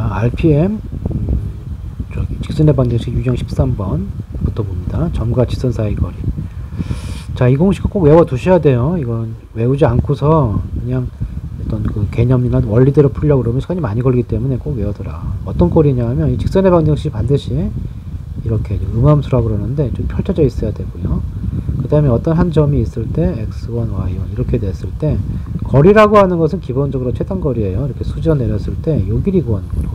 자, RPM 저기 직선의 방정식 유형 13번부터 봅니다. 점과 직선 사이 거리. 자, 이 공식을 꼭 외워 두셔야 돼요. 이건 외우지 않고서 그냥 어떤 그 개념이나 원리대로 풀려고 그러면 시간이 많이 걸리기 때문에 꼭 외워둬라. 어떤 꼴이냐 하면 이 직선의 방정식이 반드시 이렇게 음함수라고 그러는데 좀 펼쳐져 있어야 되고요. 그 다음에 어떤 한 점이 있을 때 x1, y1 이렇게 됐을 때 거리라고 하는 것은 기본적으로 최단거리예요. 이렇게 수저 내렸을 때 요 길이 구하는 거예요.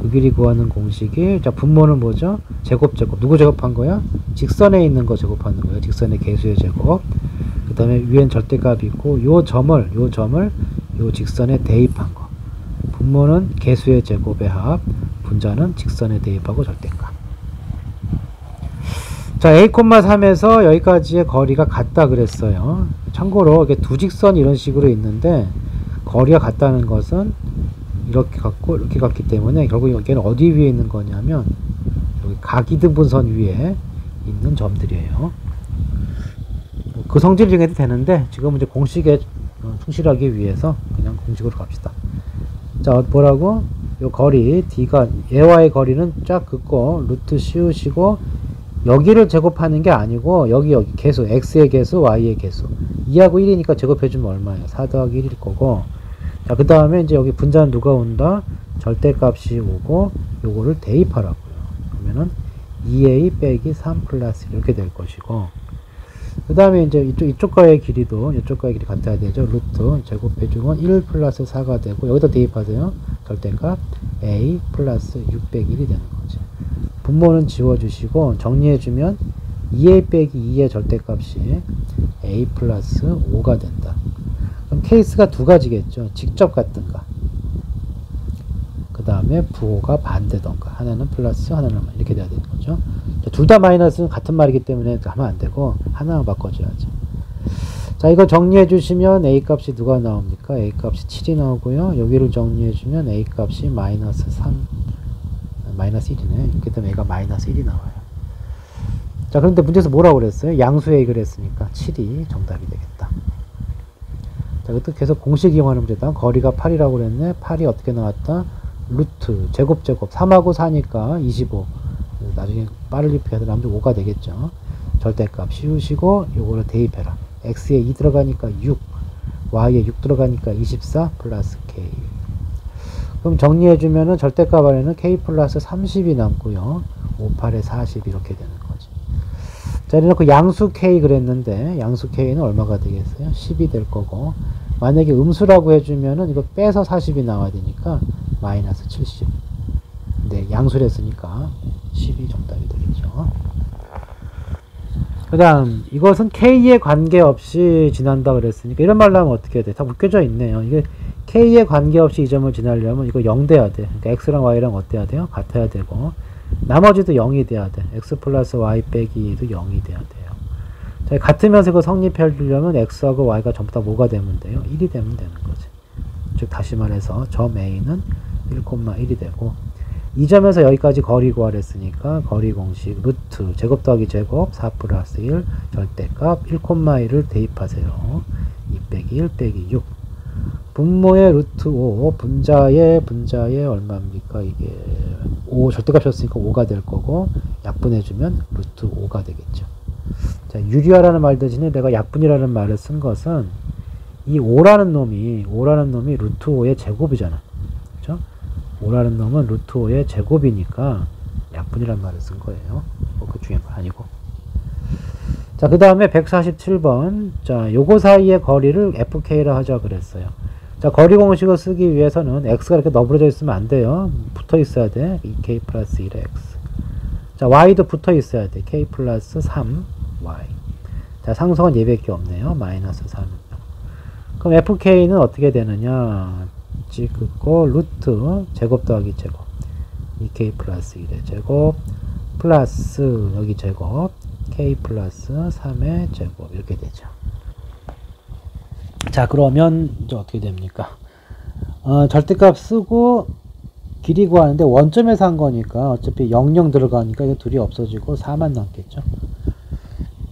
그 길이 구하는 공식이, 자, 분모는 뭐죠? 제곱. 누구 제곱한 거야? 직선에 있는 거 제곱하는 거예요. 직선의 개수의 제곱. 그 다음에 위엔 절대값이 있고 요 점을 요 직선에 대입한 거. 분모는 개수의 제곱의 합, 분자는 직선에 대입하고 절대값. 자, A,3에서 여기까지의 거리가 같다 그랬어요. 참고로 이게 두 직선 이런 식으로 있는데 거리가 같다는 것은 이렇게 같고 이렇게 같기 때문에 결국 여기는 어디 위에 있는 거냐면 여기 각이등분선 위에 있는 점들이에요. 그 성질 정해도 되는데 지금 이제 공식에 충실하기 위해서 그냥 공식으로 갑시다. 자, 뭐라고? 요 거리 D가 얘와의 거리는 쫙 긋고 루트 씌우시고 여기를 제곱하는 게 아니고 여기 개수 x의 개수 y의 개수 2하고 1이니까 제곱해주면 얼마예요? 4 더하기 1일 거고. 자, 그 다음에 이제 여기 분자는 누가 온다? 절대값이 오고 요거를 대입하라고요. 그러면은 2a 빼기 3 플러스 이렇게 될 것이고, 그 다음에 이제 이쪽과의 길이도 이쪽과의 길이 같아야 되죠. 루트 제곱해주면 1 플러스 4가 되고 여기다 대입하세요. 절대값 a 플러스 6 빼기 1이 되는 거지. 분모는 지워주시고 정리해주면 2a 빼기 2의 절대값이 a 플러스 5가 된다. 그럼 케이스가 두 가지겠죠. 직접 같든가, 그 다음에 부호가 반대던가. 하나는 플러스, 하나는 이렇게 돼야 되는 거죠. 둘 다 마이너스는 같은 말이기 때문에 하면 안 되고 하나만 바꿔줘야죠. 자, 이거 정리해 주시면 a 값이 누가 나옵니까? a 값이 7이 나오고요. 여기를 정리해 주면 a 값이 마이너스 3, 마이너스 1이네. 이렇게 되면 a가 마이너스 1이 나와요. 자, 그런데 문제에서 뭐라고 그랬어요? 양수의 그랬으니까 7이 정답이 되겠다. 자, 이것도 계속 공식 이용하는 문제다. 거리가 8이라고 그랬네. 8이 어떻게 나왔다? 루트 제곱 3하고 4니까 25. 나중에 빠를 입혀야 돼. 남쪽 5가 되겠죠. 절대값 씌우시고 요거를 대입해라. x에 2 들어가니까 6, y에 6 들어가니까 24 플러스 k. 그럼 정리해주면은 절대값 안에는 k 플러스 30이 남고요. 5, 8에 40 이렇게 되는 거지. 자, 이래놓고 양수 k 그랬는데 양수 k는 얼마가 되겠어요? 10이 될 거고, 만약에 음수라고 해주면은 이거 빼서 40이 나와야 되니까 마이너스 70. 근데 양수를 했으니까 10이 정답이 되겠죠. 그 다음 이것은 k에 관계없이 지난다 그랬으니까 이런 말로 하면 어떻게 해야 돼? 다 묶여져 있네요. 이게 k에 관계없이 이 점을 지나려면 이거 0 돼야 돼. 그러니까 x랑 y랑 어때야 돼요? 같아야 되고 나머지도 0이 돼야 돼. x 플러스 y 빼기 2도 0이 돼야 돼요. 자, 같으면서 이거 성립하려면 x하고 y가 전부 다 뭐가 되면 돼요? 1이 되면 되는 거지. 즉 다시 말해서 점 a는 1,1이 되고, 이 점에서 여기까지 거리 구하랬으니까 거리 공식 루트 제곱 더하기 제곱 4 플러스 1 절대값 1,1을 대입하세요. 2 빼기 1 빼기 6. 분모의 루트 5, 분자의 얼마입니까? 이게 5 절대값이었으니까 5가 될 거고, 약분해주면 루트 5가 되겠죠. 자, 유리화라는 말 대신에 내가 약분이라는 말을 쓴 것은 이 5라는 놈이 루트 5의 제곱이잖아. 그렇죠? 5라는 놈은 루트 5의 제곱이니까 약분이란 말을 쓴 거예요. 그 중요한 건 아니고. 자, 그 다음에 147번. 자, 요거 사이의 거리를 fk라 하자 그랬어요. 자, 거리 공식을 쓰기 위해서는 x가 이렇게 너부러져 있으면 안 돼요. 붙어 있어야 돼. 2k 플러스 1의 x. 자, y도 붙어 있어야 돼. k 플러스 3y. 자, 상성은 얘밖에 없네요. 마이너스 3. 그럼 fk는 어떻게 되느냐? 긋고 루트 제곱 더하기 제곱 2k 플러스 1의 제곱 플러스 여기 제곱 k 플러스 3의 제곱 이렇게 되죠. 자, 그러면 이제 어떻게 됩니까? 절대값 쓰고 길이 구하는데 원점에서 한 거니까 어차피 0 들어가니까 이거 둘이 없어지고 4만 남겠죠.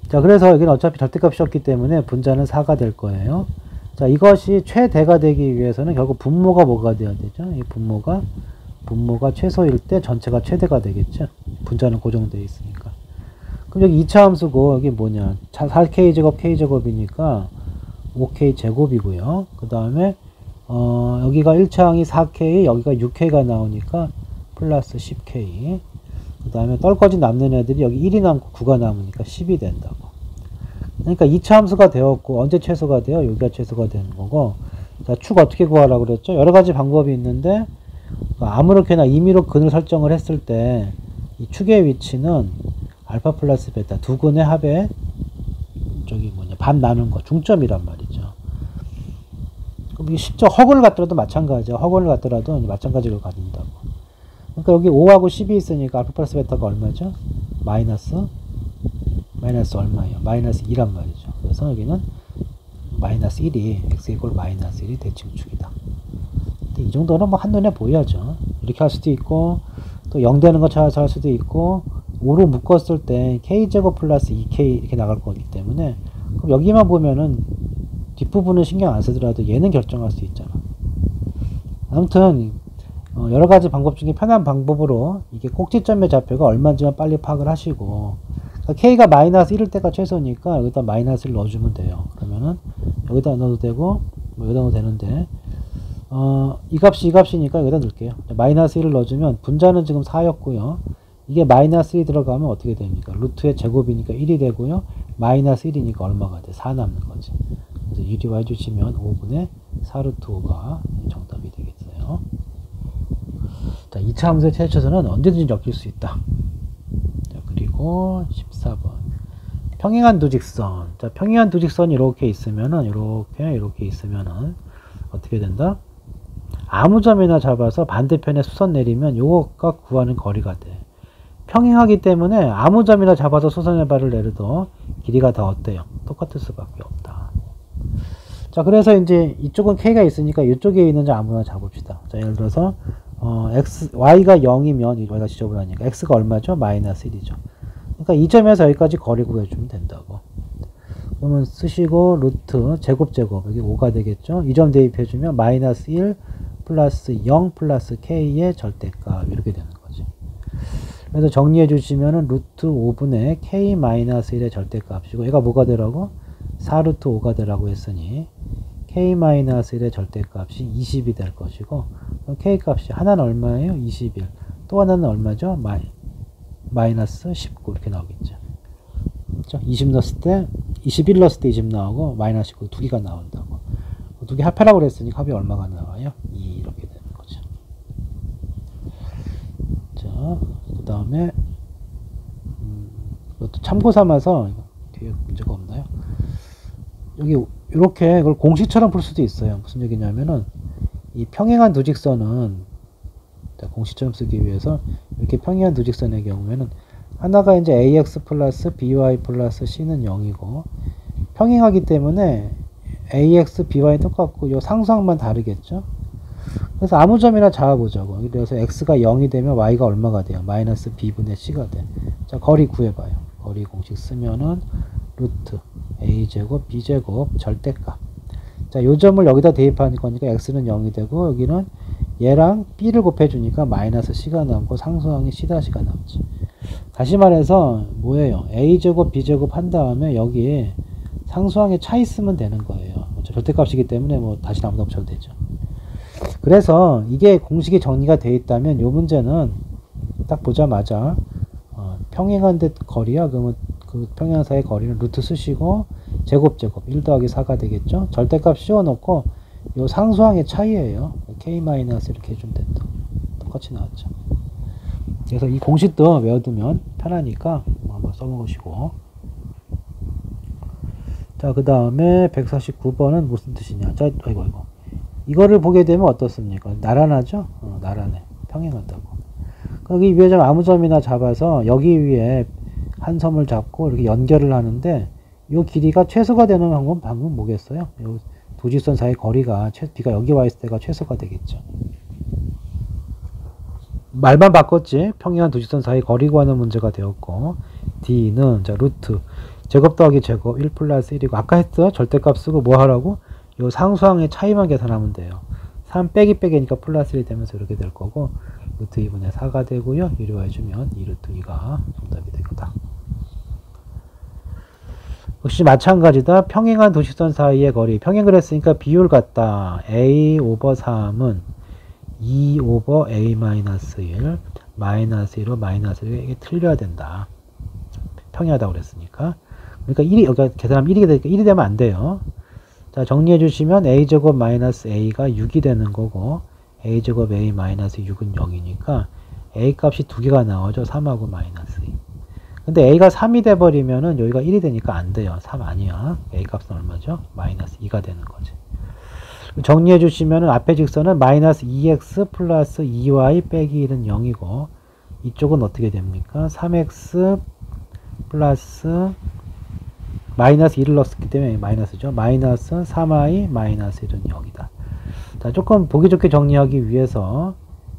자, 그래서 여기는 어차피 절대값이었기 때문에 분자는 4가 될 거예요. 자, 이것이 최대가 되기 위해서는 결국 분모가 뭐가 돼야 되죠? 이 분모가 분모가 최소일 때 전체가 최대가 되겠죠. 분자는 고정되어 있으니까. 그럼 여기 2차 함수고 여기 뭐냐 4k제곱 k제곱이니까 5k 제곱이고요. 그 다음에 여기가 1차항이 4k 여기가 6k가 나오니까 플러스 10k. 그 다음에 떨거지 남는 애들이 여기 1이 남고 9가 남으니까 10이 된다고. 그러니까 2차 함수가 되었고 언제 최소가 돼요? 여기가 최소가 되는 거고. 자, 축 어떻게 구하라고 그랬죠? 여러 가지 방법이 있는데 아무렇게나 임의로 근을 설정을 했을 때 이 축의 위치는 알파 플러스 베타 두 근의 합의 반 나눈 거 중점이란 말이죠. 그럼 이게 실제 허근을 갖더라도 마찬가지죠. 허근을 갖더라도 마찬가지로 가진다고. 그러니까 여기 5하고 10이 있으니까 알파 플러스 베타가 얼마죠? 마이너스 얼마예요? 마이너스 2란 말이죠. 그래서 여기는 마이너스 1이 x 이퀄 마이너스 1이 대칭축이다. 이 정도는 뭐 한눈에 보여야죠. 이렇게 할 수도 있고 또 0 되는 거 찾아서 할 수도 있고 5로 묶었을 때 k제곱 플러스 2k 이렇게 나갈 거기 때문에 그럼 여기만 보면은 뒷부분은 신경 안 쓰더라도 얘는 결정할 수 있잖아. 아무튼 여러 가지 방법 중에 편한 방법으로 이게 꼭지점의 좌표가 얼마인지만 빨리 파악을 하시고 그러니까 k가 마이너스 1일 때가 최소니까 여기다 마이너스를 넣어주면 돼요. 그러면은 여기다 넣어도 되고 뭐 여기다 넣어도 되는데 이 값이니까 여기다 넣을게요. 마이너스 1을 넣어주면 분자는 지금 4였고요. 이게 마이너스 1이 들어가면 어떻게 됩니까? 루트의 제곱이니까 1이 되고요. 마이너스 1이니까 얼마가 돼? 4 남는 거지. 그래서 유리화 해주시면 5분의 4루트 5가 정답이 되겠어요. 자, 2차 함수의 최초선은 언제든지 엮일 수 있다. 자, 그리고 14번. 평행한 두 직선. 자, 평행한 두 직선이 이렇게 있으면은, 이렇게 있으면은, 어떻게 된다? 아무 점이나 잡아서 반대편에 수선 내리면 요거가 구하는 거리가 돼. 평행하기 때문에 아무 점이나 잡아서 수선의 발을 내려도 길이가 다 어때요? 똑같을 수밖에 없다. 자, 그래서 이제 이쪽은 k가 있으니까 이쪽에 있는 점 아무나 잡읍시다. 자, 예를 들어서 y가 0이면 y가 지저분하니까 x가 얼마죠? 마이너스 1이죠. 그러니까 이 점에서 여기까지 거리 구해주면 된다고. 그러면 쓰시고 루트 제곱 여기 5가 되겠죠. 이 점 대입해주면 마이너스 1 플러스 0 플러스 k의 절대값 이렇게 되는 거지. 그래서 정리해 주시면은 루트 5분의 k 마이너스 1의 절대값이고 얘가 뭐가 되라고? 4루트 5가 되라고 했으니 k 마이너스 1의 절대값이 20이 될 것이고 그럼 k 값이 하나는 얼마예요? 21. 또 하나는 얼마죠? 마이너스 19 이렇게 나오겠죠. 그렇죠? 20 넣었을 때 21 넣었을 때 20 나오고 마이너스 19 두 개가 나온다고. 두 개 합하라고 그랬으니 합이 얼마가 나와요? 2 이렇게 되는 거죠. 자, 그 다음에 이것도 참고 삼아서 뒤에 문제가 없나요? 여기 이렇게 이걸 공식처럼 풀 수도 있어요. 무슨 얘기냐면은 이 평행한 두 직선은 공식처럼 쓰기 위해서 이렇게 평행한 두 직선의 경우에는 하나가 이제 ax 플러스 by 플러스 c는 0이고 평행하기 때문에 ax, by는 똑같고 요 상수항만 다르겠죠. 그래서 아무 점이나 잡아보자고. 그래서 x가 0이 되면 y가 얼마가 돼요? 마이너스 b분의 c가 돼. 자, 거리 구해봐요. 거리 공식 쓰면은 루트 a제곱 b제곱 절대값. 자, 요 점을 여기다 대입하는 거니까 x는 0이 되고 여기는 얘랑 b를 곱해주니까 마이너스 c가 남고 상수항이 c-가 남지. 다시 말해서 뭐예요? a제곱 b제곱 한 다음에 여기에 상수항에 차 있으면 되는 거예요. 절대값이기 때문에 뭐 다시 아무나 붙여도 되죠. 그래서 이게 공식이 정리가 되어 있다면 이 문제는 딱 보자마자 평행한 데 거리야. 그러면 그 평행한 사이의 거리는 루트 쓰시고 제곱 1 더하기 4가 되겠죠. 절대값 씌워놓고 이 상수항의 차이예요. k 마이너스 이렇게 해주면 된다. 똑같이 나왔죠. 그래서 이 공식도 외워두면 편하니까 한번 써먹으시고. 자, 그 다음에 149번은 무슨 뜻이냐. 자, 아이고. 이거를 보게 되면 어떻습니까? 나란하죠? 나란해. 평행하다고. 여기 위에 점 아무 점이나 잡아서 여기 위에 한 점을 잡고 이렇게 연결을 하는데 이 길이가 최소가 되는 방법은 뭐겠어요? 요 두 직선 사이 거리가 b가 여기 와 있을 때가 최소가 되겠죠. 말만 바꿨지 평행한 두 직선 사이 거리 구하는 문제가 되었고 d는 자 루트 제곱 더하기 제곱 1 플러스 1이고 아까 했죠? 절대값 쓰고 뭐 하라고? 요 상수항의 차이만 계산하면 돼요. 3 빼기 빼기니까 플러스 1이 되면서 이렇게 될 거고 루트 2분의 4가 되고요. 유리화해주면 2 루트 2가 정답이 되겠다. 역시 마찬가지다. 평행한 도식선 사이의 거리. 평행을 했으니까 비율 같다. a 오버 3은 2 오버 a 마이너스 1 마이너스 1로 마이너스 1 이게 틀려야 된다. 평행하다고 그랬으니까. 그러니까 1이 여기가 계산하면 1이 되니까 1이 되면 안 돼요. 자, 정리해 주시면 a제곱 마이너스 a가 6이 되는 거고 a제곱 a 마이너스 6은 0이니까 a 값이 두 개가 나오죠. 3하고 마이너스 2. 근데 a가 3이 돼버리면은 여기가 1이 되니까 안 돼요. 3 아니야. a 값은 얼마죠? 마이너스 2가 되는 거지. 정리해 주시면은 앞에 직선은 마이너스 2x 플러스 2y 빼기 1은 0이고 이쪽은 어떻게 됩니까? 3x 플러스 마이너스 1을 넣었기 때문에 마이너스죠. 마이너스 3y 마이너스 1은 0이다. 자, 조금 보기 좋게 정리하기 위해서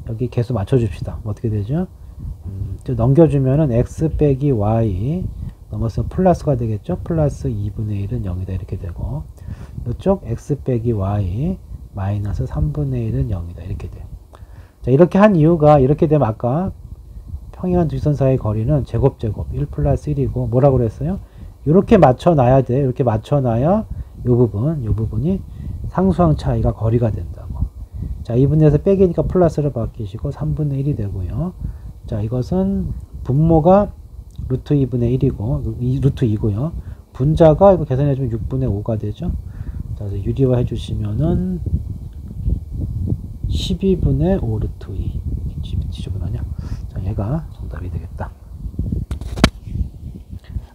여기 개수 맞춰줍시다. 어떻게 되죠? 넘겨주면은 x 빼기 y 넘어서 플러스가 되겠죠. 플러스 2분의 1은 0이다 이렇게 되고 이쪽 x 빼기 y 마이너스 3분의 1은 0이다 이렇게 돼요. 자, 이렇게 한 이유가 이렇게 되면 아까 평행한 두 선 사이의 거리는 제곱 1 플러스 1이고 뭐라고 그랬어요? 이렇게 맞춰놔야 돼. 이렇게 맞춰놔야 이 부분이 상수항 차이가 거리가 된다고. 자, 2분의 1에서 빼기니까 플러스를 바뀌시고 3분의 1이 되고요. 자, 이것은 분모가 루트 2분의 1이고 루트 2고요. 분자가 이거 계산해주면 6분의 5가 되죠. 자, 그래서 유리화 해주시면은 12분의 5 루트 2 지저분하냐? 자, 얘가 정답이 되겠다.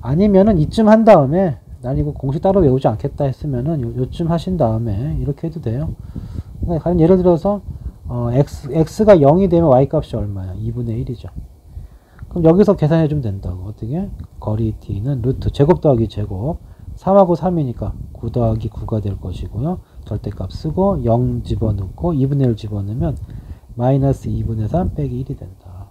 아니면은 이쯤 한 다음에 난 이거 공식 따로 외우지 않겠다 했으면은 요쯤 하신 다음에 이렇게 해도 돼요. 그러니까 예를 들어서 x가 0이 되면 y 값이 얼마야? 2분의 1이죠. 그럼 여기서 계산해 주면 된다고. 어떻게? 거리 t는 루트 제곱 더하기 제곱 3하고 3이니까 9 더하기 9가 될 것이고요. 절대값 쓰고 0 집어넣고 2분의 1 집어넣으면 마이너스 2분의 3 빼기 1이 된다.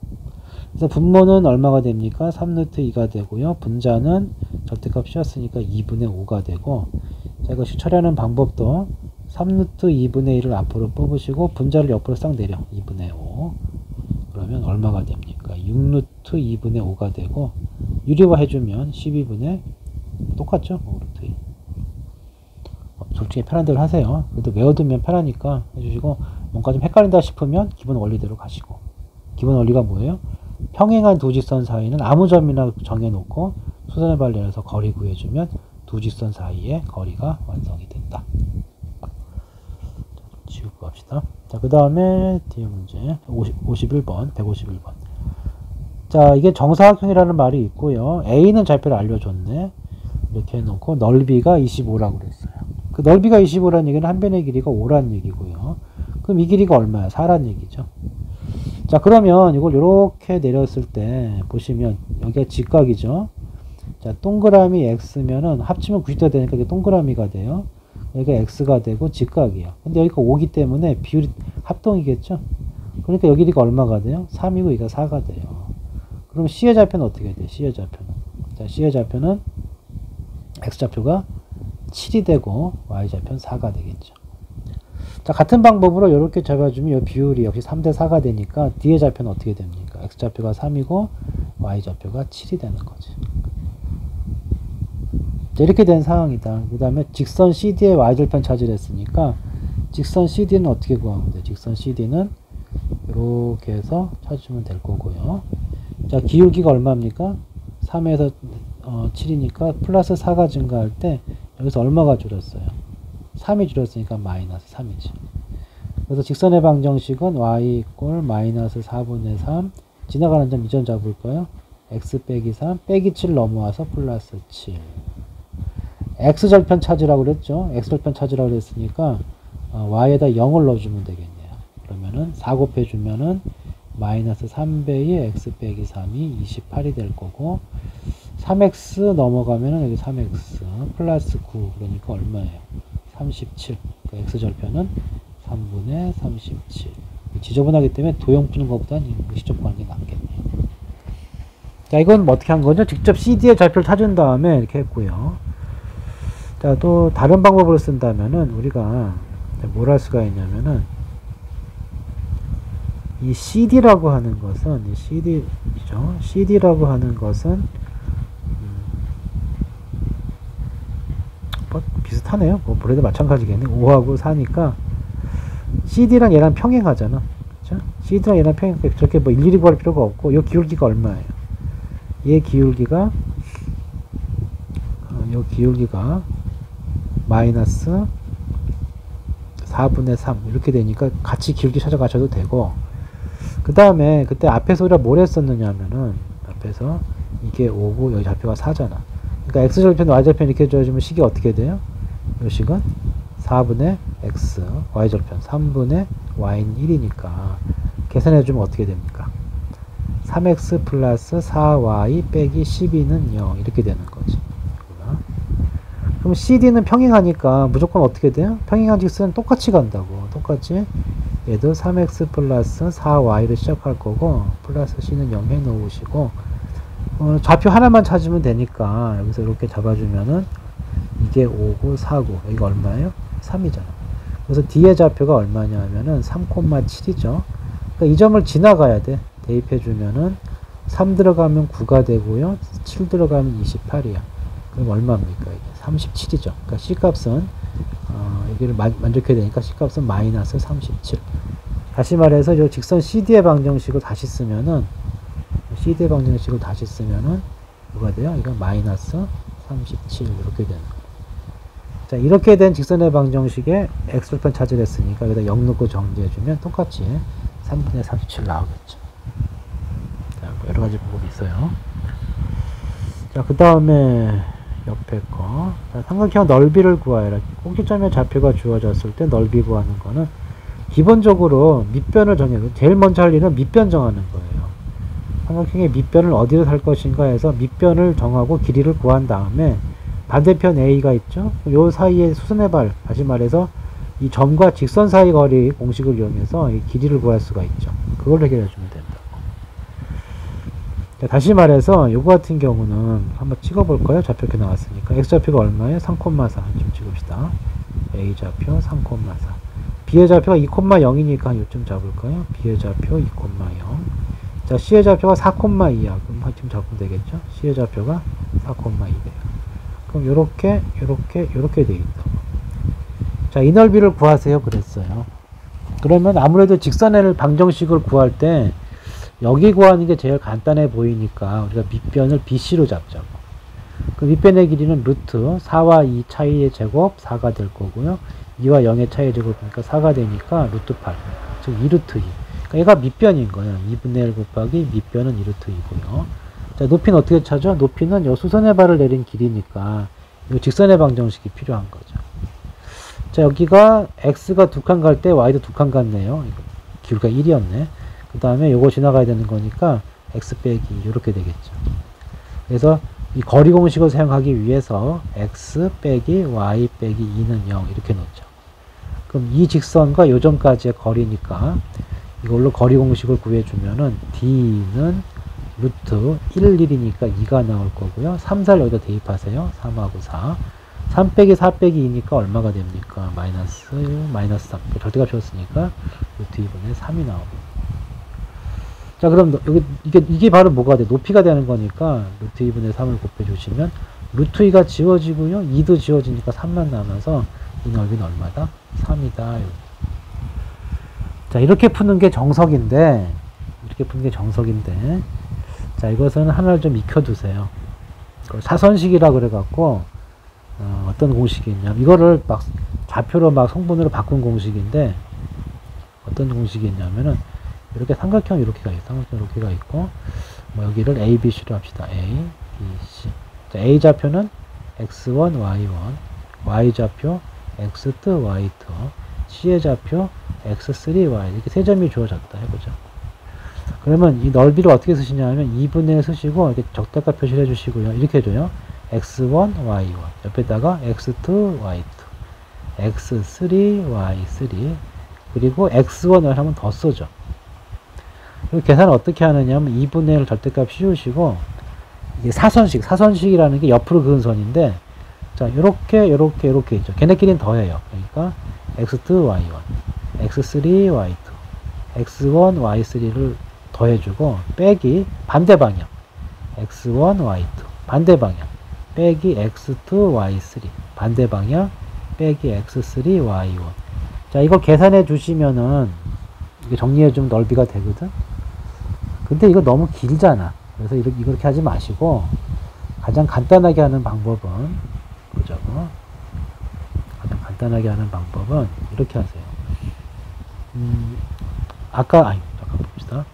그래서 분모는 얼마가 됩니까? 3루트 2가 되고요. 분자는 절대값 씌웠으니까 2분의 5가 되고 자, 이거 처리하는 방법도 3루트 2분의 1을 앞으로 뽑으시고 분자를 옆으로 싹 내려 2분의 5 그러면 얼마가 됩니까? 6루트 2분의 5가 되고 유리화 해주면 12분의 똑같죠? 5루트 2 솔직히 편한 대로 하세요. 그래도 외워두면 편하니까 해주시고 뭔가 좀 헷갈린다 싶으면 기본 원리대로 가시고 기본 원리가 뭐예요? 평행한 두 직선 사이는 아무 점이나 정해놓고 수선을 발견해서 거리 구해주면 두 직선 사이의 거리가 완성이 된다. 지우고 갑시다. 자, 그 다음에 뒤에 문제 51번 151번. 자, 이게 정사각형이라는 말이 있고요. A는 좌표를 알려줬네. 이렇게 해놓고 넓이가 25라고 그랬어요. 그 넓이가 25라는 얘기는 한 변의 길이가 5란 얘기고요. 그럼 이 길이가 얼마야? 4란 얘기죠. 자, 그러면 이걸 이렇게 내렸을 때 보시면 여기가 직각이죠. 자, 동그라미 x면은 합치면 90도가 되니까 이게 동그라미가 돼요. 여기가 x가 되고 직각이에요. 근데 여기가 5기 때문에 비율이 합동이겠죠. 그러니까 여기 길이가 얼마가 돼요? 3이고 여기가 4가 돼요. 그럼 C의 좌표는 어떻게 돼요? C의 좌표는. 자, C의 좌표는 x좌표가 7이 되고 y좌표는 4가 되겠죠. 자, 같은 방법으로 이렇게 잡아주면 이 비율이 역시 3대 4가 되니까 D의 좌표는 어떻게 됩니까? x좌표가 3이고 y좌표가 7이 되는 거지. 자, 이렇게 된 상황이다. 그 다음에 직선 CD의 y절편 찾으려 했으니까 직선 CD는 어떻게 구하면 돼? 직선 CD는 이렇게 해서 찾으면 될 거고요. 자, 기울기가 얼마입니까? 3에서 7이니까 플러스 4가 증가할 때 여기서 얼마가 줄었어요? 3이 줄었으니까 마이너스 3이죠. 그래서 직선의 방정식은 y 이꼴 마이너스 4분의 3 지나가는 점 이점 잡을까요? x 빼기 3 빼기 7 넘어와서 플러스 7 x절편 찾으라고 그랬죠. x절편 찾으라고 그랬으니까 y에다 0을 넣어주면 되겠네요. 그러면은 4 곱해주면은 마이너스 3배의 x 빼기 3이 28이 될 거고 3x 넘어가면은 여기 3x 플러스 9 그러니까 얼마예요? 37. 그러니까 x절편은 3분의 37. 지저분하기 때문에 도형 푸는 것보다는 시적 구하는 게 낫겠네요. 자, 이건 뭐 어떻게 한 거죠? 직접 CD의 좌표를 찾은 다음에 이렇게 했고요. 자, 또 다른 방법으로 쓴다면은 우리가 뭘 할 수가 있냐면은 이 CD라고 하는 것은, 이 CD죠. CD라고 하는 것은, 뭐 비슷하네요. 뭐, 그래도 마찬가지겠네. 5하고 4니까, CD랑 얘랑 평행하잖아. 그쵸? CD랑 얘랑 평행, 저렇게 뭐 일일이 구할 필요가 없고, 요 기울기가 얼마예요? 얘 기울기가, 요 기울기가, 마이너스 4분의 3 이렇게 되니까 같이 기울기 찾아가셔도 되고, 그 다음에 그때 앞에서 우리가 뭘 했었느냐 하면은 앞에서 이게 5고 여기 좌표가 4잖아. 그러니까 x절편 y절편 이렇게 줘주면 식이 어떻게 돼요? 이 식은 4분의 x y절편 3분의 y는 1이니까 계산해주면 어떻게 됩니까? 3x 플러스 4y 빼기 12는 0 이렇게 되는 거지. 그럼 CD는 평행하니까 무조건 어떻게 돼요? 평행한 직선 똑같이 간다고. 똑같이 얘도 3x 플러스 4y로 시작할 거고 플러스 c는 0 해 놓으시고 좌표 하나만 찾으면 되니까 여기서 이렇게 잡아주면은 이게 5고 4고 여기가 얼마예요? 3이잖아. 그래서 뒤에 좌표가 얼마냐 하면은 3,7이죠. 그러니까 이 점을 지나가야 돼. 대입해주면은 3 들어가면 9가 되고요. 7 들어가면 28이야. 그럼 얼마입니까? 이게 37이죠. 그러니까 C값은 여기를 만족해야 되니까 C값은 마이너스 37. 다시 말해서 이 직선 CD의 방정식을 다시 쓰면은 뭐가 돼요? 이건 마이너스 37 이렇게 되는 거예요. 자, 이렇게 된 직선의 방정식에 x절편 찾으려 했으니까 여기다 0 넣고 정리해주면 똑같이 3분의 37 나오겠죠. 자, 뭐 여러 가지 방법이 있어요. 자, 그 다음에 옆에 거. 자, 삼각형 넓이를 구하여라. 꼭지점의 좌표가 주어졌을 때 넓이 구하는 거는 기본적으로 밑변을 정해서 제일 먼저 할 일은 밑변 정하는 거예요. 삼각형의 밑변을 어디로 살 것인가 해서 밑변을 정하고 길이를 구한 다음에 반대편 A가 있죠. 요 사이에 수선의 발, 다시 말해서 이 점과 직선 사이 거리 공식을 이용해서 이 길이를 구할 수가 있죠. 그걸 해결해 주면 된다고. 자, 다시 말해서 요거 같은 경우는 한번 찍어볼까요? 좌표 이렇게 나왔으니까 x좌표가 얼마예요? 3,4 좀 찍읍시다. a좌표 3,4 b의 좌표가 2,0이니까 요쯤 잡을까요? b의 좌표 2,0 자, c의 좌표가 4,2야. 그럼 한쯤 잡으면 되겠죠? c의 좌표가 4,2돼요. 그럼 요렇게 돼 있다고. 자, 이 넓이를 구하세요 그랬어요. 그러면 아무래도 직선의 방정식을 구할 때 여기 구하는 게 제일 간단해 보이니까 우리가 밑변을 BC로 잡자고. 그 밑변의 길이는 루트 4와 2 차이의 제곱 4가 될 거고요. 2와 0의 차이의 제곱이니까 4가 되니까 루트 8. 즉 2루트 2. 그러니까 얘가 밑변인 거예요. 2분의 1 곱하기 밑변은 2루트 2고요. 자, 높이는 어떻게 찾아? 높이는 요 수선의 발을 내린 길이니까 이 직선의 방정식이 필요한 거죠. 자, 여기가 x가 2칸 갈 때 y도 2칸 갔네요. 기울기가 1이었네. 그 다음에 요거 지나가야 되는 거니까 x 빼기 이렇게 되겠죠. 그래서 이 거리 공식을 사용하기 위해서 x 빼기 y 빼기 2는 0 이렇게 놓죠. 그럼 이 직선과 요 점까지의 거리니까 이걸로 거리 공식을 구해주면은 d는 루트 1, 1이니까 2가 나올 거고요. 3, 4를 여기다 대입하세요. 3하고 4. 3 빼기 4 빼기 2니까 얼마가 됩니까? 마이너스 3. 절대값 줬으니까 루트 2분의 3이 나오고. 자, 그럼 여기 이게 바로 뭐가 돼? 높이가 되는 거니까 루트 2분의 3을 곱해주시면 루트 2가 지워지고요. 2도 지워지니까 3만 남아서 이 넓이는 얼마다? 3이다. 자, 이렇게 푸는 게 정석인데 자, 이것은 하나를 좀 익혀두세요. 사선식이라 그래갖고 어떤 공식이 있냐면 이거를 막 좌표로 막 성분으로 바꾼 공식인데 어떤 공식이 있냐면은 이렇게 삼각형 이렇게가 있어. 삼각형 이렇게가 있고 뭐 여기를 A, B, C로 합시다. A, B, C. 자, A 좌표는 X1, Y1, Y 좌표 X2, Y2, C의 좌표 X3, Y 이렇게 세 점이 주어졌다 해보자. 그러면 이 넓이를 어떻게 쓰시냐면 2분의 1 쓰시고 이렇게 적대값 표시를 해주시고요. 이렇게 해줘요. X1, Y1 옆에다가 X2, Y2 X3, Y3 그리고 X1을 한번 더 써줘. 그리고 계산을 어떻게 하느냐 하면 2분의 1 절대값 씌우시고 이게 사선식이라는 게 옆으로 그은 선인데 자, 요렇게 있죠. 걔네끼리는 더해요. 그러니까 X2, Y1 X3, Y2 x1, y3를 더해주고 빼기 반대 방향 x1, y2 반대 방향 빼기 x2, y3 반대 방향 빼기 x3, y1. 자, 이거 계산해 주시면은 이게 정리해 주면 넓이가 되거든. 근데 이거 너무 길잖아. 그래서 이렇게 하지 마시고 가장 간단하게 하는 방법은 보자고. 가장 간단하게 하는 방법은 이렇게 하세요. 잠깐 봅시다.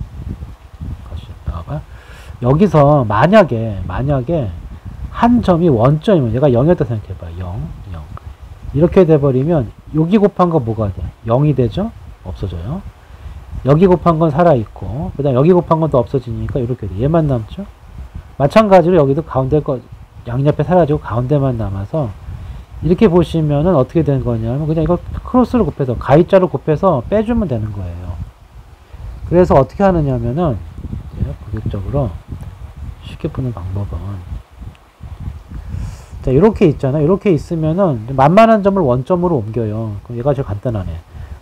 다시 나와봐. 여기서 만약에 한 점이 원점이면 얘가 0이었다 생각해봐. 0. 이렇게 돼버리면 여기 곱한 거 뭐가 돼? 0이 되죠? 없어져요. 여기 곱한 건 살아있고 그 다음 여기 곱한 건 또 없어지니까 이렇게 돼. 얘만 남죠? 마찬가지로 여기도 가운데 거 양옆에 사라지고 가운데만 남아서 이렇게 보시면은 어떻게 되는 거냐면 그냥 이거 크로스를 곱해서 가위자를 곱해서 빼주면 되는 거예요. 그래서 어떻게 하느냐면은 본격적으로 쉽게 푸는 방법은 자, 이렇게 있잖아. 이렇게 있으면은 만만한 점을 원점으로 옮겨요. 그럼 얘가 제일 간단하네.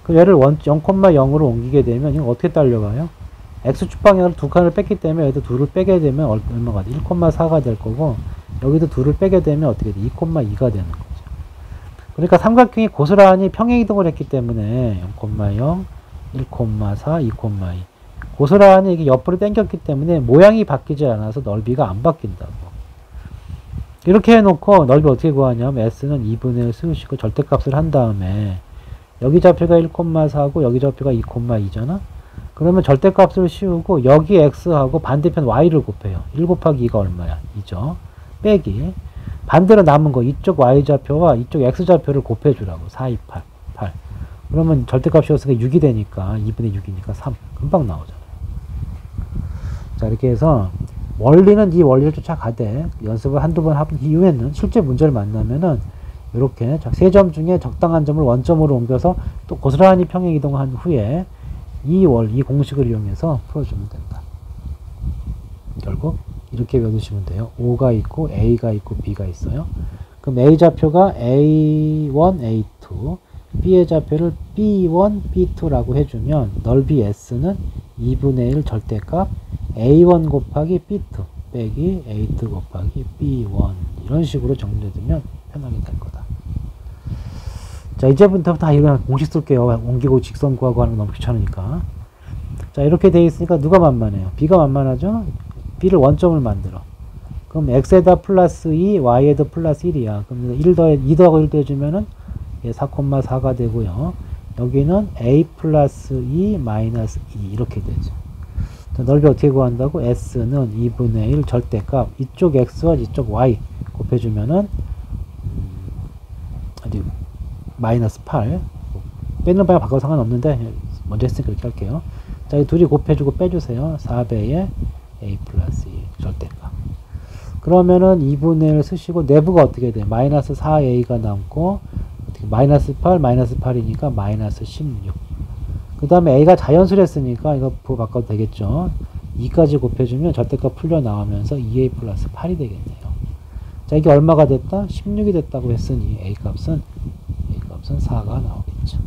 그럼 얘를 0,0으로 옮기게 되면 이거 어떻게 딸려가요? x축 방향으로 두 칸을 뺐기 때문에 여기도 2를 빼게 되면 얼마가 돼? 1,4가 될 거고 여기도 2를 빼게 되면 어떻게 돼? 2,2가 되는 거죠. 그러니까 삼각형이 고스란히 평행이동을 했기 때문에 0,0, 1,4, 2,2 고스란히 이게 옆으로 당겼기 때문에 모양이 바뀌지 않아서 넓이가 안 바뀐다고. 이렇게 해놓고 넓이 어떻게 구하냐면 s는 2분의 1 쓰시고 절대값을 한 다음에 여기 좌표가 1,4고 여기 좌표가 2,2잖아. 그러면 절대값을 씌우고 여기 x하고 반대편 y를 곱해요. 1 곱하기 2가 얼마야? 2죠. 빼기 반대로 남은 거 이쪽 y좌표와 이쪽 x좌표를 곱해주라고. 4, 2, 8. 그러면 절대값이었으니까 6이 되니까 2분의 6이니까 3. 금방 나오잖아요. 자, 이렇게 해서 원리는 이 원리를 쫓아가되 연습을 한두 번 한 이후에는 실제 문제를 만나면은 이렇게 세 점 중에 적당한 점을 원점으로 옮겨서 또 고스란히 평행 이동한 후에 이 공식을 이용해서 풀어주면 된다. 결국 이렇게 외우시면 돼요. O가 있고 A가 있고 B가 있어요. 그럼 A 좌표가 A1, A2, B의 좌표를 B1, B2라고 해주면 넓이 S는 2분의 1 절대값 A1 곱하기 B2 빼기 A2 곱하기 B1 이런 식으로 정리해두면 편하게 될 거다. 자, 이제부터 다 이거 공식 쓸게요. 옮기고 직선 구하고 하는 거 너무 귀찮으니까. 자, 이렇게 돼 있으니까 누가 만만해요? B가 만만하죠? B를 원점을 만들어. 그럼 X에다 플러스 2, Y에다 플러스 1이야. 그럼 2 더하고 1 더해주면은 4,4가 되고요. 여기는 A 플러스 2 마이너스 2 이렇게 되죠. 자, 넓이 어떻게 구한다고? S는 2분의 1 절대값 이쪽 X와 이쪽 Y 곱해주면은 마이너스 8 빼는 방향 바꿔도 상관없는데 먼저 했으니까 그렇게 할게요. 자, 이 둘이 곱해주고 빼주세요. 4배의 A 플러스 2 절대값. 그러면은 2분의 1 쓰시고 내부가 어떻게 돼? 마이너스 4A가 남고 마이너스 8, 마이너스 8이니까 마이너스 16. 그 다음에 A가 자연수랬으니까 이거 부호 바꿔도 되겠죠. 2까지 곱해주면 절대값 풀려 나오면서 2A 플러스 8이 되겠네요. 자, 이게 얼마가 됐다? 16이 됐다고 했으니 A 값은 4가 나오겠죠.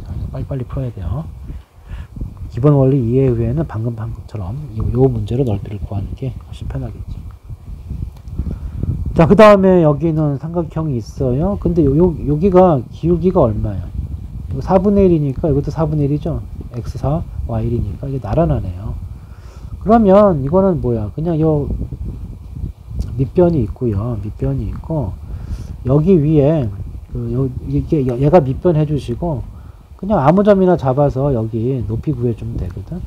자, 빨리빨리 풀어야 돼요. 기본 원리 이해 후에는 방금 한 것처럼 요 문제로 넓이를 구하는 게 훨씬 편하겠죠. 자, 그 다음에 여기는 삼각형이 있어요. 근데 여기가 기울기가 얼마예요? 4분의 1이니까 이것도 4분의 1이죠. x4, y1이니까 이게 나란하네요. 그러면 이거는 뭐야? 그냥 요 밑변이 있고요. 밑변이 있고 여기 위에 얘가 밑변 해주시고 그냥 아무 점이나 잡아서 여기 높이 구해주면 되거든.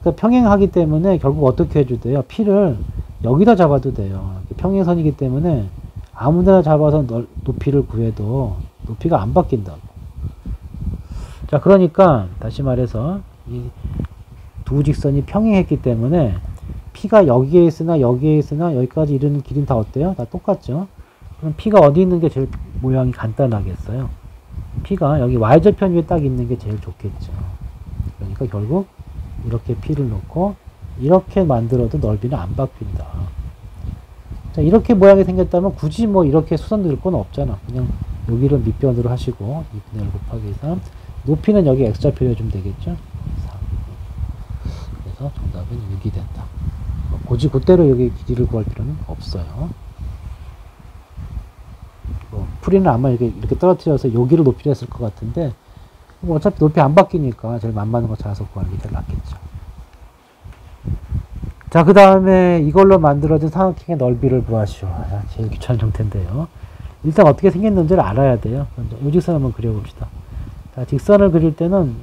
그러니까 평행하기 때문에 결국 어떻게 해주대요? P를 여기다 잡아도 돼요. 평행선이기 때문에 아무 데나 잡아서 높이를 구해도 높이가 안 바뀐다고. 자, 그러니까 다시 말해서 이 두 직선이 평행했기 때문에 P가 여기에 있으나 여기에 있으나 여기까지 이르는 길이는 다 어때요? 다 똑같죠? 그럼 P가 어디 있는 게 제일 모양이 간단하겠어요? P가 여기 Y절편 위에 딱 있는 게 제일 좋겠죠. 그러니까 결국 이렇게 P를 놓고 이렇게 만들어도 넓이는 안 바뀐다. 자, 이렇게 모양이 생겼다면 굳이 뭐 이렇게 수선 넣을 건 없잖아. 그냥 여기를 밑변으로 하시고 2분의 1 곱하기 3 높이는 여기 X좌표 해주면 되겠죠. 그래서 정답은 6이 된다. 굳이 그대로 여기 길이를 구할 필요는 없어요. 풀이는 아마 이렇게 떨어뜨려서 여기를 높이려 했을 것 같은데, 어차피 높이 안 바뀌니까 제일 만만한 거 찾아서 구하는 게 제일 낫겠죠. 자, 그 다음에 이걸로 만들어진 삼각형의 넓이를 구하시오. 제일 귀찮은 형태인데요. 일단 어떻게 생겼는지를 알아야 돼요. 먼저 요직선 한번 그려봅시다. 자, 직선을 그릴 때는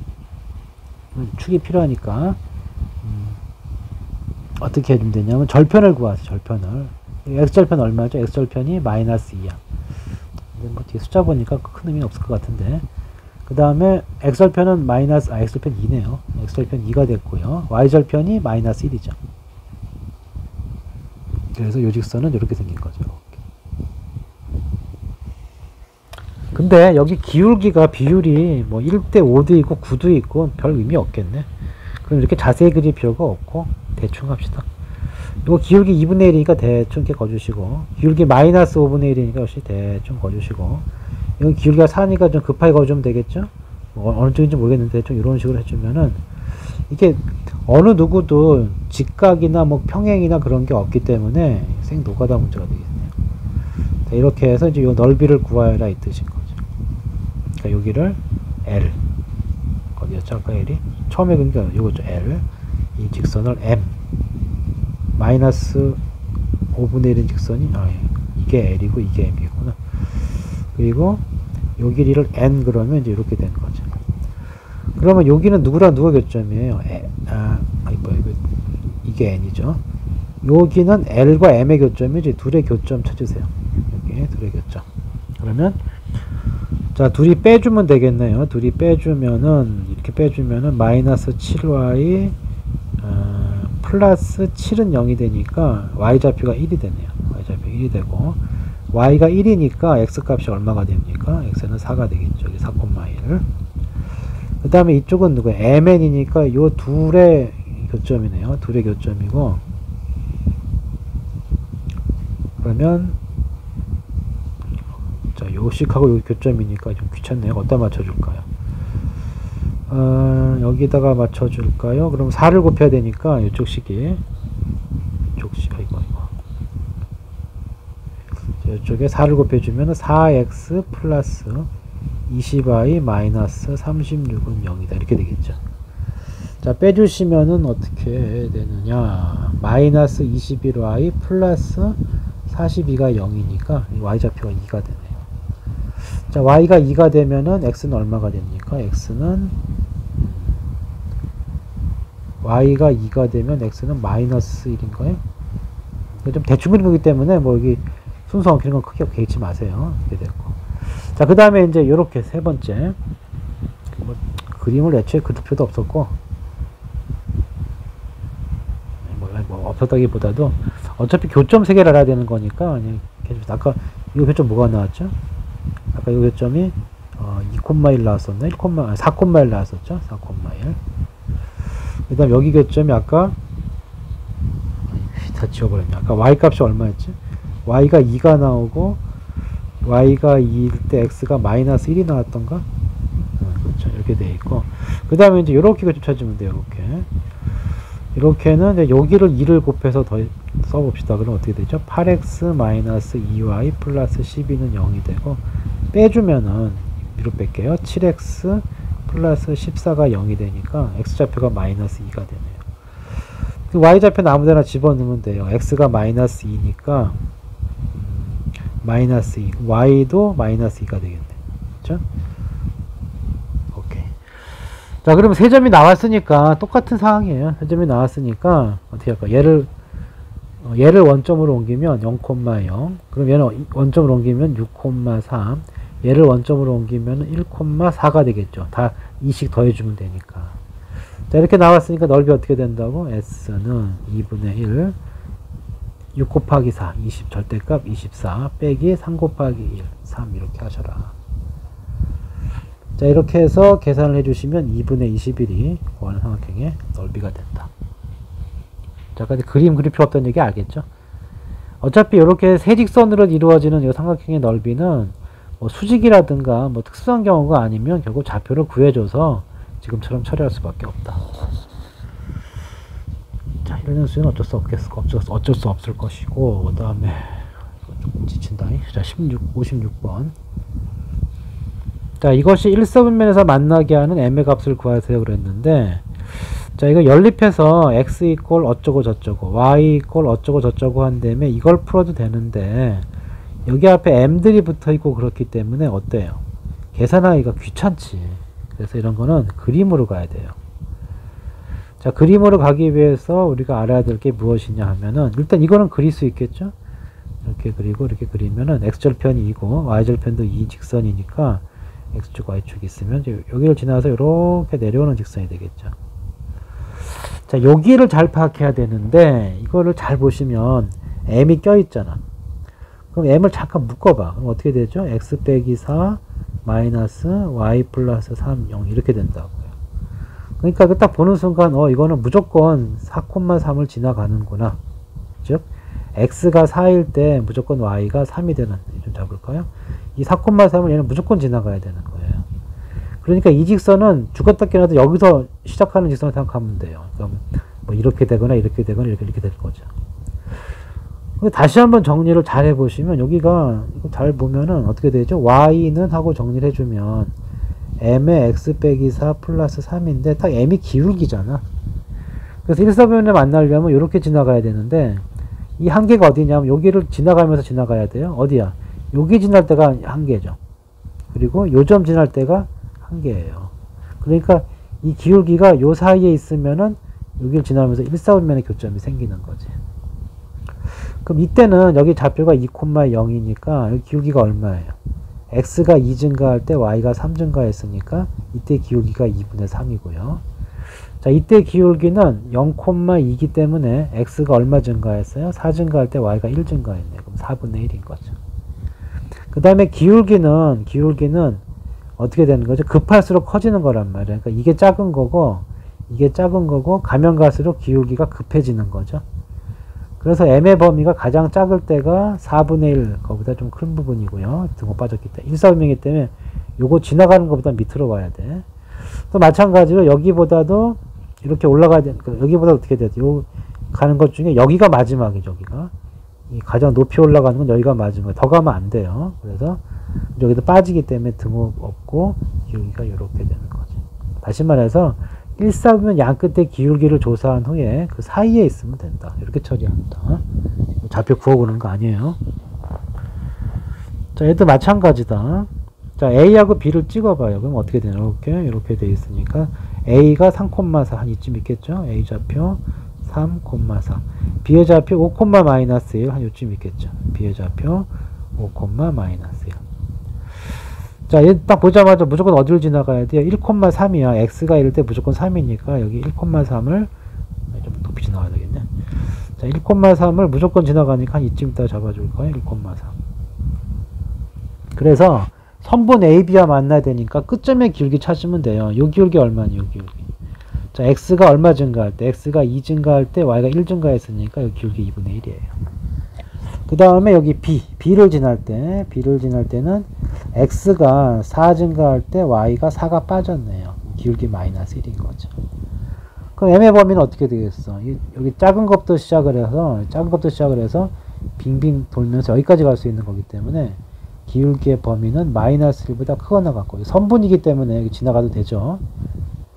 축이 필요하니까 어떻게 해주면 되냐면 절편을 구하세요. 절편을. x절편 얼마죠? x절편이 마이너스 2야. 근데 뭐 뒤에 숫자 보니까 큰 의미는 없을 것 같은데, 그 다음에 x절편은 x절편 2네요. x절편 2가 됐고요. y절편이 마이너스 1이죠. 그래서 요직선은 이렇게 생긴 거죠. 이렇게. 근데 여기 기울기가 비율이 뭐 1대 5도 있고 9도 있고 별 의미 없겠네. 그럼 이렇게 자세히 그릴 필요가 없고 대충 합시다. 이거 기울기 2분의 1이니까 대충 이렇게 거주시고, 기울기 마이너스 5분의 1이니까 역시 대충 거주시고, 여기 기울기가 4니까 좀 급하게 거주면 되겠죠? 어느 쪽인지 모르겠는데 좀 이런 식으로 해주면은, 이게 어느 누구도 직각이나 뭐 평행이나 그런 게 없기 때문에 생 노가다 문제가 되겠네요. 자, 이렇게 해서 이제 이 넓이를 구하라 이 뜻인 거죠. 그러니까 여기를 L, 어디였죠? 아까 L이? 처음에 그린 게 이거죠. L. 이 직선을 M. 마이너스 5분의 1인 직선이, 이게 L이고 이게 M이구나. 그리고 요 길이를 N 그러면 이제 이렇게 되는 거죠. 그러면 여기는 누구랑 누가 교점이에요? 이게 N이죠. 여기는 L과 M의 교점이지. 둘의 교점 찾으세요. 여기 둘의 교점. 그러면 자, 둘이 빼주면 되겠네요. 둘이 빼주면은 이렇게 빼주면은 마이너스 7y 플러스 7은 0이 되니까 y좌표가 1이 되네요. y좌표 1이 되고, y가 1이니까 x값이 얼마가 됩니까? x는 4가 되겠죠. 4,1. 그 다음에 이쪽은 누구예요? mn이니까 요 둘의 교점이네요. 둘의 교점이고, 그러면 자, 요식하고 요 교점이니까 좀 귀찮네요. 어디다 맞춰줄까요? 여기다가 맞춰줄까요? 그럼 4를 곱해야 되니까 이쪽 식이, 이거. 이쪽에 4를 곱해주면 4x 플러스 20y 마이너스 36은 0이다. 이렇게 되겠죠. 자, 빼주시면은 어떻게 되느냐. 마이너스 21y 플러스 42가 0이니까 y좌표가 2가 되네요. 자, y가 2가 되면은 x는 얼마가 됩니까? x는 y가 2가 되면 x는 마이너스 1인가요? 좀 대충 그린 거기 때문에 뭐 여기 순서 엉키는 건 크게 개의치 마세요. 이렇게 됐고. 자, 그 다음에 이제 이렇게 세 번째. 뭐 그림을 애초에 그릴 필요도 없었고, 뭐 없었다기보다도 어차피 교점 세 개를 알아야 되는 거니까 그냥 아까 이 교점 뭐가 나왔죠? 아까 이 교점이 2,1 나왔었나? 4,1 나왔었죠? 4,1. 그 다음 여기 교점이 아까 다 지워버렸네. 아까 y값이 얼마였지? y가 2가 나오고 y가 2일 때 x가 마이너스 1이 나왔던가? 그렇죠. 이렇게 돼 있고, 그 다음에 이제 이렇게 교점 찾으면 돼요. 이렇게는 이제 여기를 2를 곱해서 더 써봅시다. 그럼 어떻게 되죠? 8x 마이너스 2y 플러스 12는 0이 되고, 빼주면은 위로 뺄게요. 7x 플러스 14가 0이 되니까 x좌표가 마이너스 2가 되네요. 그 y좌표는 아무데나 집어넣으면 돼요. x가 마이너스 2니까 마이너스 2, y도 마이너스 2가 되겠네. 그렇죠? 오케이. 자, 그러면 세 점이 나왔으니까 똑같은 상황이에요. 세 점이 나왔으니까 어떻게 할까? 얘를 원점으로 옮기면 0,0. 그럼 얘는 원점으로 옮기면 6,3. 얘를 원점으로 옮기면 1,4가 되겠죠. 다 2씩 더해주면 되니까. 자, 이렇게 나왔으니까 넓이 어떻게 된다고? S는 2분의 1, 6 곱하기 4, 20 절대값 24 빼기 3 곱하기 1, 3 이렇게 하셔라. 자, 이렇게 해서 계산을 해주시면 2분의 21이 구하는 삼각형의 넓이가 된다. 자, 근데 그림 그릴 필요 없다는 얘기 알겠죠? 어차피 이렇게 세 직선으로 이루어지는 이 삼각형의 넓이는 뭐 수직이라든가 뭐 특수한 경우가 아니면 결국 좌표를 구해줘서 지금처럼 처리할 수밖에 없다. 플레전스는 어쩔 수 없을 것이고, 그 다음에 조금 지친다. 자, 56번. 자, 이것이 1서분면에서 만나게 하는 m의 값을 구하세요 그랬는데, 자, 이거 연립해서 x 이퀄 어쩌고 저쩌고 y 이퀄 어쩌고 저쩌고 한 다음에 이걸 풀어도 되는데, 여기 앞에 m들이 붙어 있고 그렇기 때문에 어때요? 계산하기가 귀찮지. 그래서 이런 거는 그림으로 가야 돼요. 자, 그림으로 가기 위해서 우리가 알아야 될 게 무엇이냐 하면은, 일단 이거는 그릴 수 있겠죠? 이렇게 그리고 이렇게 그리면은 x절편이 2고 y절편도 2 직선이니까 x축 y축이 있으면 여기를 지나서 이렇게 내려오는 직선이 되겠죠. 자, 여기를 잘 파악해야 되는데, 이거를 잘 보시면 m이 껴있잖아. 그럼 m을 잠깐 묶어봐. 그럼 어떻게 되죠? x 빼기 4 마이너스 y 플러스 3 0 이렇게 된다고요. 그러니까 딱 보는 순간 이거는 무조건 4,3을 지나가는구나. 즉 x가 4일 때 무조건 y가 3이 되는, 좀 잡을까요? 이 4,3을 얘는 무조건 지나가야 되는 거예요. 그러니까 이 직선은 죽었다 깨어나도 여기서 시작하는 직선을 생각하면 돼요. 그럼 뭐 이렇게 되거나 이렇게 되거나 이렇게 될 거죠. 다시 한번 정리를 잘 해보시면, 여기가 잘 보면은 어떻게 되죠? y는 하고 정리를 해주면 m의 x 빼기 4 플러스 3인데 딱 m이 기울기잖아. 그래서 1서변에 만나려면 이렇게 지나가야 되는데, 이 한계가 어디냐면 여기를 지나가면서 지나가야 돼요. 어디야? 여기 지날 때가 한계죠. 그리고 요점 지날 때가 한계예요. 그러니까 이 기울기가 요 사이에 있으면은 여기를 지나면서 1사분면의 교점이 생기는 거지. 그럼 이때는 여기 좌표가 2,0이니까 여기 기울기가 얼마예요? x가 2 증가할 때 y가 3 증가했으니까 이때 기울기가 2분의 3이고요. 자, 이때 기울기는 0,2이기 때문에 x가 얼마 증가했어요? 4 증가할 때 y가 1 증가했네. 그럼 4분의 1인 거죠. 그 다음에 기울기는 어떻게 되는 거죠? 급할수록 커지는 거란 말이에요. 그러니까 이게 작은 거고 가면 갈수록 기울기가 급해지는 거죠. 그래서 m의 범위가 가장 작을 때가 4분의 1, 거보다 좀 큰 부분이고요. 등호 빠졌기 때문에. 1사분면이기 때문에 요거 지나가는 것보다 밑으로 와야 돼. 또 마찬가지로 여기보다도 이렇게 올라가야 돼. 여기보다 어떻게 돼요? 요 가는 것 중에 여기가 마지막이죠. 여기가. 이 가장 높이 올라가는 건 여기가 마지막이에요. 더 가면 안 돼요. 그래서 여기도 빠지기 때문에 등호 없고 기울기가 이렇게 되는 거죠. 다시 말해서 1사분면 양 끝에 기울기를 조사한 후에 그 사이에 있으면 된다. 이렇게 처리합니다. 좌표 구워보는 거 아니에요. 자, 얘도 마찬가지다. 자, A하고 B를 찍어봐요. 그럼 어떻게 되나? 이렇게 돼 있으니까 A가 3,4 한 이쯤 있겠죠? A 좌표 3,4. B의 좌표 5, 마이너스 1 한 요쯤 있겠죠? B의 좌표 5, 마이너스 1. 자, 얘 딱 보자마자 무조건 어디를 지나가야 돼요? 1,3이야. x가 이럴 때 무조건 3이니까 여기 1,3을 좀 높이 지나가야 되겠네. 자, 1,3을 무조건 지나가니까 한 이쯤 있다가 잡아줄 거예요. 1,3. 그래서 선분 AB와 만나야 되니까 끝점의 기울기 찾으면 돼요. 요 기울기 얼마니? 요 기울기. 자, x가 얼마 증가할 때? x가 2 증가할 때 y가 1 증가했으니까 요 기울기 2분의 1이에요. 그 다음에 여기 B를 지날 때는 x가 4 증가할 때 y가 4가 빠졌네요. 기울기 마이너스 1인 거죠. 그럼 m의 범위는 어떻게 되겠어? 여기 작은 것부터 시작을 해서 빙빙 돌면서 여기까지 갈 수 있는 거기 때문에 기울기의 범위는 마이너스 1보다 크거나 같고, 선분이기 때문에 여기 지나가도 되죠.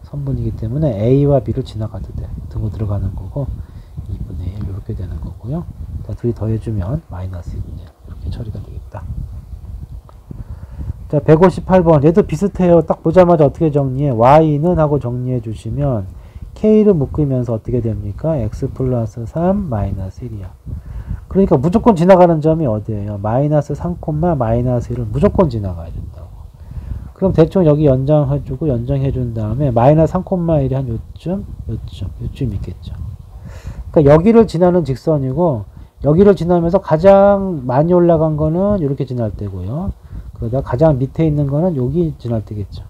선분이기 때문에 A와 B를 지나가도 돼. 등호 들어가는 거고 2분의 1 이렇게 되는 거고요. 자, 둘이 더해주면 마이너스 2분의 1 이렇게 처리가 되겠다. 자, 158번 얘도 비슷해요. 딱 보자마자 어떻게 정리해? y는 하고 정리해 주시면 k를 묶으면서 어떻게 됩니까? x 플러스 3 마이너스 1이야. 그러니까 무조건 지나가는 점이 어디예요? 마이너스 3, 마이너스 1을 무조건 지나가야 된다고. 그럼 대충 여기 연장해 준 다음에 마이너스 3,1이 한 요쯤 있겠죠. 그러니까 여기를 지나는 직선이고, 여기를 지나면서 가장 많이 올라간 거는 이렇게 지날 때고요. 그러다 가장 밑에 있는 거는 여기 지날 때겠죠.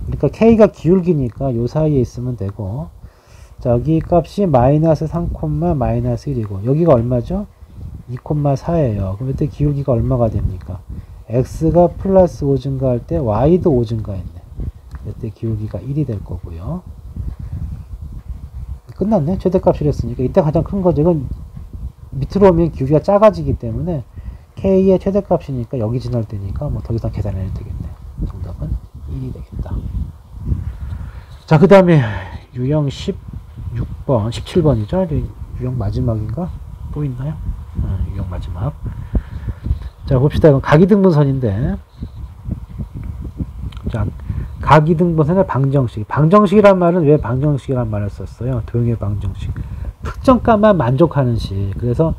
그러니까 K가 기울기니까 요 사이에 있으면 되고, 자, 여기 값이 마이너스 3, 마이너스 1이고, 여기가 얼마죠? 2,4예요. 그럼 이때 기울기가 얼마가 됩니까? X가 플러스 5 증가할 때 Y도 5 증가했네. 이때 기울기가 1이 될 거고요. 끝났네. 최대값이랬으니까 이때 가장 큰 거죠. 이건 밑으로 오면 기울기가 작아지기 때문에 K의 최대값이니까 여기 지날 때니까 뭐 더 이상 계산 안 해도 되겠네. 정답은 1이 되겠다. 자, 그 다음에 유형 16번, 17번이죠. 유형 마지막인가? 또 있나요? 유형 마지막. 자, 봅시다. 이건 각이등분선인데, 자, 각이등분선의 방정식. 방정식이란 말은 왜 방정식이란 말을 썼어요? 도형의 방정식. 특정값만 만족하는 식. 그래서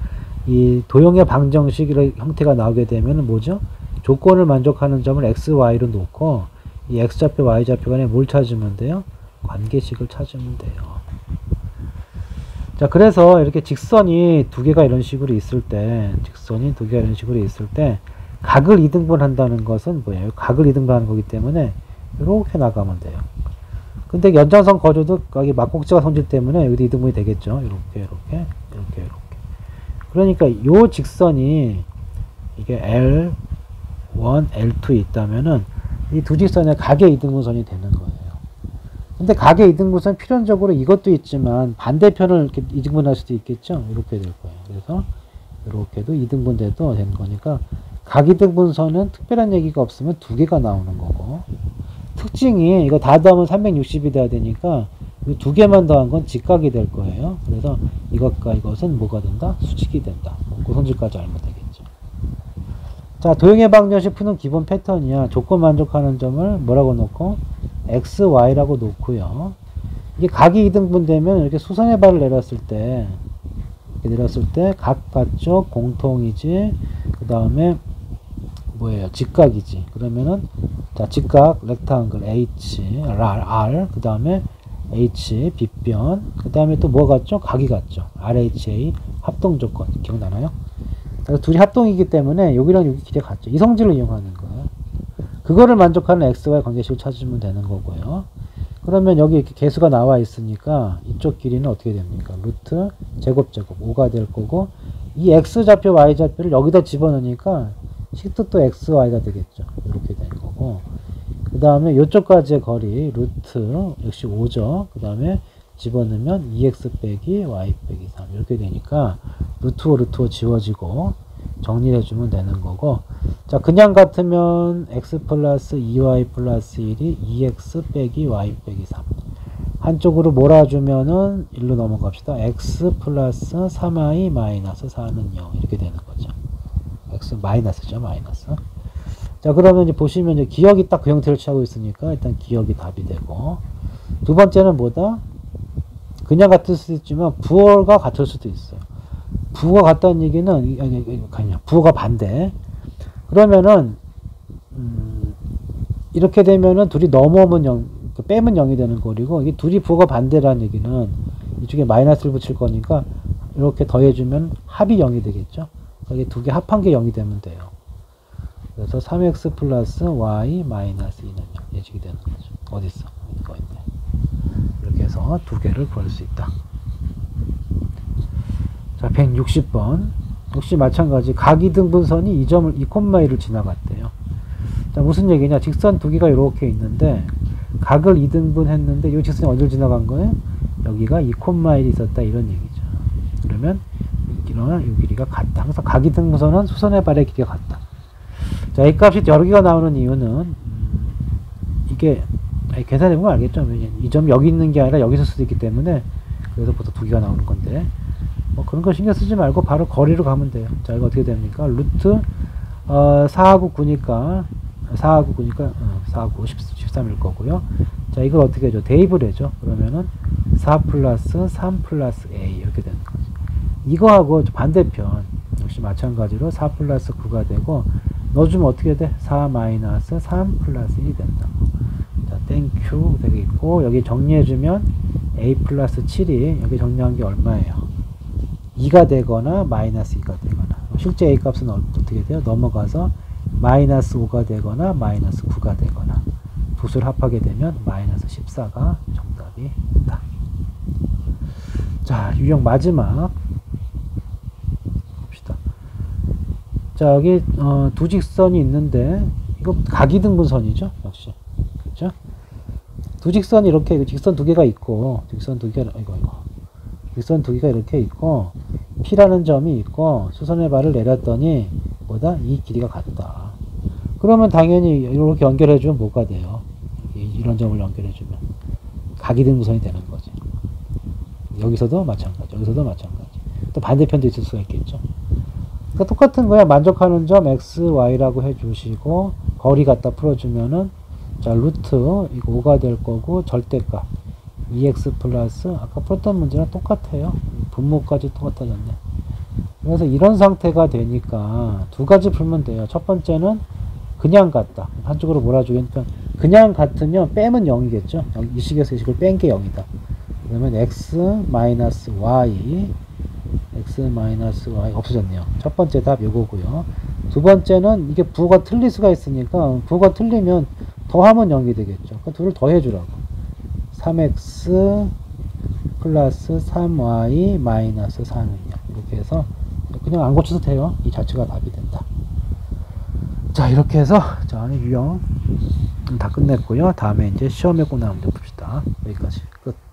이 도형의 방정식의 형태가 나오게 되면 뭐죠? 조건을 만족하는 점을 x, y로 놓고 이 x좌표, y좌표 간에 뭘 찾으면 돼요? 관계식을 찾으면 돼요. 자, 그래서 이렇게 직선이 두 개가 이런 식으로 있을 때, 각을 이등분한다는 것은 뭐예요? 각을 이등분하는 거기 때문에 이렇게 나가면 돼요. 근데 연장선 거줘도 여기 막곡지가 성질 때문에 여기도 이등분이 되겠죠. 이렇게. 그러니까 요 직선이 이게 L1, L2 있다면은 이 두 직선의 각의 이등분선이 되는 거예요. 근데 각의 이등분선 필연적으로 이것도 있지만 반대편을 이렇게 이등분할 수도 있겠죠. 이렇게 될 거예요. 그래서 이렇게도 이등분돼도 되는 거니까 각 이등분선은 특별한 얘기가 없으면 두 개가 나오는 거고, 특징이 이거 다 더하면 360이 돼야 되니까 이 두 개만 더한 건 직각이 될 거예요. 그래서 이것과 이것은 뭐가 된다? 수직이 된다. 그 성질까지 알면 되겠죠. 자, 도형의 방정식 푸는 기본 패턴이야. 조건 만족하는 점을 뭐라고 놓고? x, y라고 놓고요. 이게 각이 이등분되면 이렇게 수선의 발을 내렸을 때, 각 같죠? 공통이지. 그 다음에 뭐예요? 직각이지. 그러면은 자, 직각 렉타անգ글 H, R, 그 다음에 H, 빗변, 그 다음에 또 뭐 같죠? 각이 같죠? RHA 합동조건 기억나나요? 그래서 둘이 합동이기 때문에 여기랑 여기 길이가 같죠. 이 성질을 이용하는 거예요. 그거를 만족하는 xy 관계식을 찾으면 되는 거고요. 그러면 여기 이렇게 개수가 나와 있으니까 이쪽 길이는 어떻게 됩니까? 루트 제곱 5가 될 거고, 이 x좌표 y좌표를 여기다 집어넣으니까 식도 또 xy가 되겠죠. 이렇게 되는 거고, 그 다음에 이쪽까지의 거리 루트 역시 5죠. 그 다음에 집어넣으면 2x 빼기 y 빼기 3 이렇게 되니까 루트 5 지워지고 정리를 해주면 되는 거고, 자, 그냥 같으면 x 플러스 2y 플러스 1이 2x 빼기 y 빼기 3. 한쪽으로 몰아주면은 1로 넘어갑시다. x 플러스 3y 마이너스 4는 0 이렇게 되는 거죠. x 마이너스죠. 마이너스. 자, 그러면 이제 보시면 이제 기억이 딱 그 형태를 취하고 있으니까 일단 기억이 답이 되고, 두 번째는 뭐다? 그냥 같을 수도 있지만 부호가 같을 수도 있어요. 부호가 같다는 얘기는 부호가 반대. 그러면은 이렇게 되면은 둘이 넘어오면 0, 빼면 0이 되는 거리고, 이게 둘이 부호가 반대라는 얘기는 이쪽에 마이너스를 붙일 거니까 이렇게 더해주면 합이 0이 되겠죠. 이게 두 개 합한 게 0이 되면 돼요. 그래서 3x 플러스 y 마이너스 2는 0 예측이 되는 거죠. 어딨어? 이거 있네. 이렇게 해서 두 개를 구할 수 있다. 자, 160번. 역시 마찬가지. 각이등분선이 이 점을 2,1을 지나갔대요. 자, 무슨 얘기냐? 직선 두 개가 이렇게 있는데 각을 2등분 했는데 이 직선이 어디를 지나간 거예요? 여기가 2,1이 있었다 이런 얘기죠. 그러면 이 길이가 같다. 항상 각이등분선은 수선의 발의 길이가 같다. 자, 이 값이 여러 개가 나오는 이유는 이게 계산해보면 알겠죠. 이 점이 여기 있는 게 아니라 여기 있을 수도 있기 때문에, 그래서 보통 두 개가 나오는 건데 뭐 그런 거 신경 쓰지 말고 바로 거리로 가면 돼요. 자, 이거 어떻게 됩니까? 루트 4하고 9니까 4하고 13일 거고요. 자, 이걸 어떻게 해줘? 대입을 해줘. 그러면은 4 플러스 3 플러스 a 이렇게 되는 거죠. 이거하고 반대편 역시 마찬가지로 4 플러스 9가 되고, 넣어주면 어떻게 돼? 4 마이너스 3 플러스 1이 된다. 자, 땡큐 되겠고, 여기 정리해주면 a 플러스 7이 여기 정리한 게 얼마예요? 2가 되거나 마이너스 2가 되거나, 실제 a 값은 어떻게 돼요? 넘어가서 마이너스 5가 되거나 마이너스 9가 되거나, 두 수를 합하게 되면 마이너스 14가 정답이 된다. 자, 유형 마지막 봅시다. 자, 여기 두 직선이 있는데 이거 각이등분선이죠. 역시 그렇죠? 두 직선이 이렇게 직선 두 개가 있고, 직선 두 개가 이거 일선 두 개가 이렇게 있고 P라는 점이 있고 수선의 발을 내렸더니 뭐다? 이 길이가 같다. 그러면 당연히 이렇게 연결해주면 뭐가 돼요? 이런 점을 연결해주면 각이등무선이 되는 거지. 여기서도 마찬가지, 여기서도 마찬가지. 또 반대편도 있을 수가 있겠죠. 그러니까 똑같은 거야. 만족하는 점 x, y라고 해주시고 거리 갖다 풀어주면은 자 루트 이거 5가 될 거고 절대값 2x 플러스 아까 풀었던 문제랑 똑같아요. 분모까지 똑같아졌네. 그래서 이런 상태가 되니까 두 가지 풀면 돼요. 첫 번째는 그냥 같다. 한쪽으로 몰아주니까 그냥 같으면 빼면 0이겠죠. 이 식에서 이 식을 뺀 게 0이다. 그러면 x 마이너스 y 없어졌네요. 첫 번째 답 요거고요. 두 번째는 이게 부호가 틀릴 수가 있으니까 부호가 틀리면 더하면 0이 되겠죠. 그 둘을 더해주라고. 3x 플러스 3y 마이너스 4는 0. 이렇게 해서 그냥 안 고쳐도 돼요. 이 자체가 답이 된다. 자, 이렇게 해서 자, 유형 다 끝냈고요. 다음에 이제 시험에 꼭 나오면 봅시다. 여기까지 끝.